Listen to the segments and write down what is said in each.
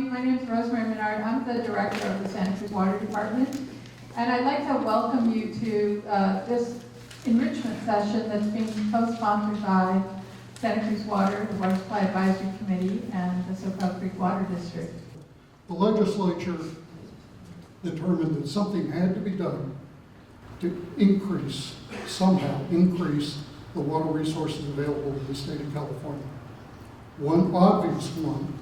morning. My name is Rosemary Menard. I'm the director of the Santa Cruz Water Department. And I'd like to welcome you to this enrichment session that's being co-sponsored by Santa Cruz Water, the Water Supply Advisory Committee, and the Soquel Creek Water District. The legislature determined that something had to be done to somehow increase the water resources available to the state of California. One obvious one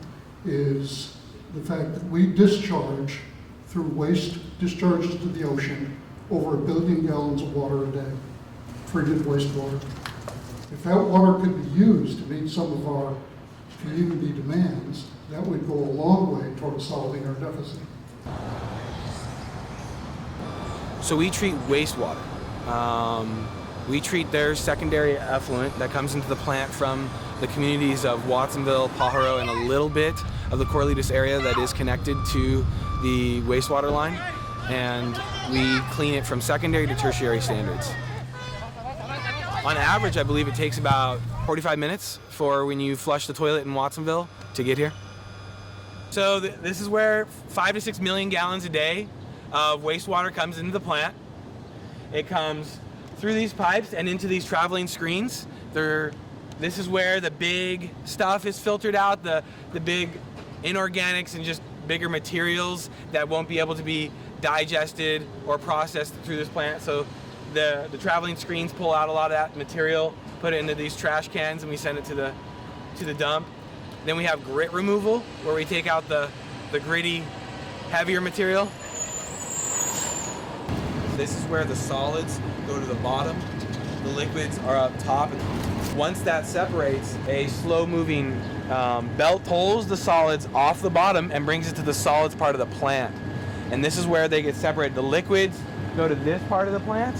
is the fact that we discharge through waste discharges to the ocean over 1 billion gallons of water a day, treated wastewater. If that water could be used to meet some of our community demands, that would go a long way toward solving our deficit. So we treat wastewater. We treat their secondary effluent that comes into the plant from the communities of Watsonville, Pajaro, and a little bit of the Corralitos area that is connected to the wastewater line. And we clean it from secondary to tertiary standards. On average, I believe it takes about 45 minutes for when you flush the toilet in Watsonville to get here. So this is where 5 to 6 million gallons a day of wastewater comes into the plant. It comes through these pipes and into these traveling screens. This is where the big stuff is filtered out, the big inorganics and just bigger materials that won't be able to be digested or processed through this plant. So the traveling screens pull out a lot of that material, put it into these trash cans, and we send it to the dump. Then we have grit removal, where we take out the gritty, heavier material. This is where the solids go to the bottom. The liquids are up top. Once that separates, a slow-moving belt pulls the solids off the bottom and brings it to the solids part of the plant. And this is where they get separated. The liquids go to this part of the plant.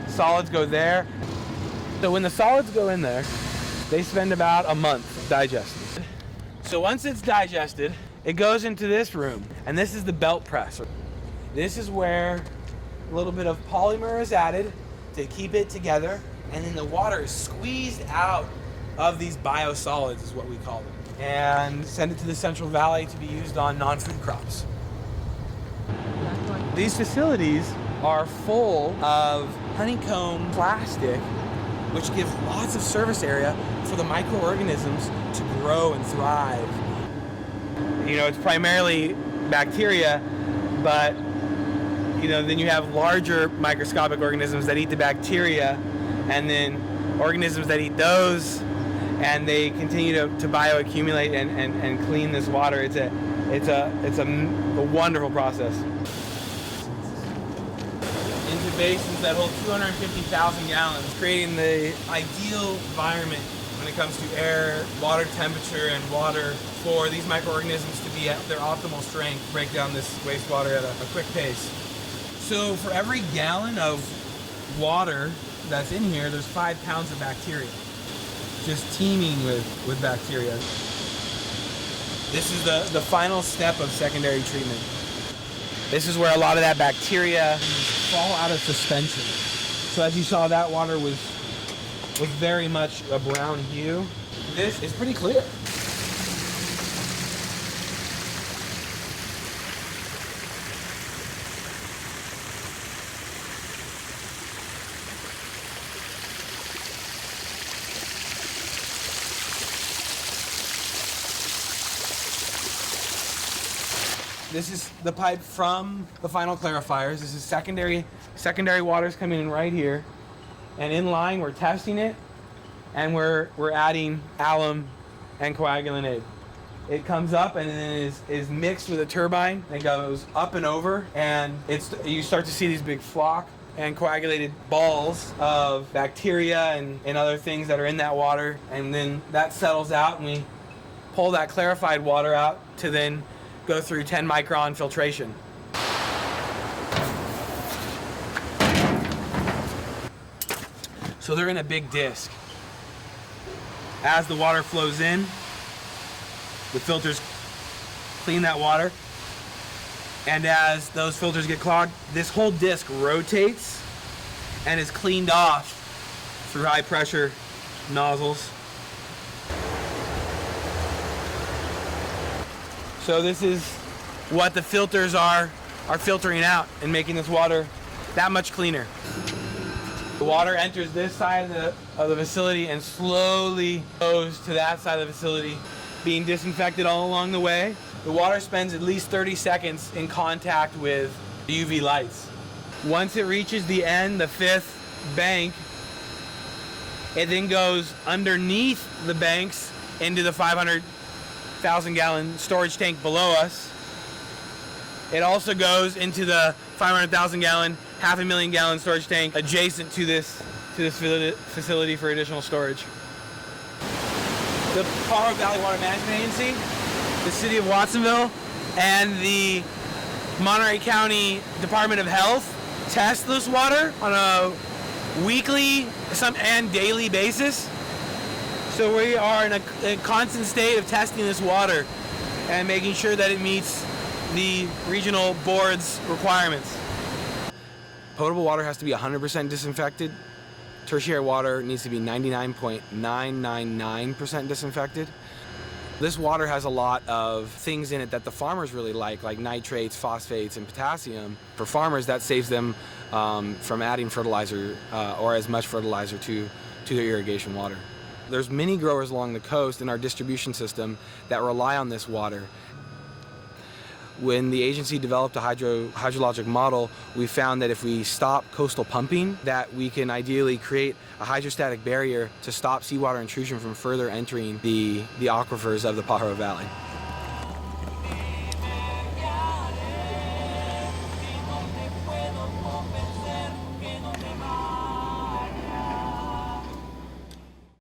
Solids go there. So when the solids go in there, they spend about a month digesting. So once it's digested, it goes into this room, and this is the belt press. This is where a little bit of polymer is added to keep it together, and then the water is squeezed out of these biosolids, is what we call them, and send it to the Central Valley to be used on non-food crops. These facilities are full of honeycomb plastic, which gives lots of surface area for the microorganisms to grow and thrive. You know, it's primarily bacteria, but then you have larger microscopic organisms that eat the bacteria, and then organisms that eat those, and they continue to bioaccumulate and clean this water. It's a wonderful process. Into basins that hold 250,000 gallons, creating the ideal environment when it comes to air, water temperature, and water for these microorganisms to be at their optimal strength, break down this wastewater at a quick pace. So for every gallon of water that's in here, there's 5 pounds of bacteria, just teeming with bacteria. This is the final step of secondary treatment. This is where a lot of that bacteria fall out of suspension. So as you saw, that water was very much a brown hue. This is pretty clear. This is the pipe from the final clarifiers. This is secondary waters coming in right here. And in line, we're testing it, and we're adding alum and coagulant aid. It comes up and then is mixed with a turbine and goes up and over, and you start to see these big flock and coagulated balls of bacteria and other things that are in that water. And then that settles out, and we pull that clarified water out to then go through 10 micron filtration. So they're in a big disc. As the water flows in, the filters clean that water. And as those filters get clogged, this whole disc rotates and is cleaned off through high pressure nozzles. So this is what the filters are filtering out and making this water that much cleaner. The water enters this side of the facility and slowly goes to that side of the facility, being disinfected all along the way. The water spends at least 30 seconds in contact with UV lights. Once it reaches the end, the fifth bank, it then goes underneath the banks into the 500,000 gallon storage tank below us. It also goes into the 500,000 gallon, 500,000 gallon storage tank adjacent to this facility for additional storage. The Pajaro Valley Water Management Agency, the City of Watsonville, and the Monterey County Department of Health test this water on a weekly and daily basis. So we are in a constant state of testing this water and making sure that it meets the regional board's requirements. Potable water has to be 100% disinfected. Tertiary water needs to be 99.999% disinfected. This water has a lot of things in it that the farmers really like nitrates, phosphates, and potassium. For farmers, that saves them from adding fertilizer or as much fertilizer to their irrigation water. There's many growers along the coast in our distribution system that rely on this water. When the agency developed a hydrologic model, we found that if we stop coastal pumping, that we can ideally create a hydrostatic barrier to stop seawater intrusion from further entering the aquifers of the Pajaro Valley.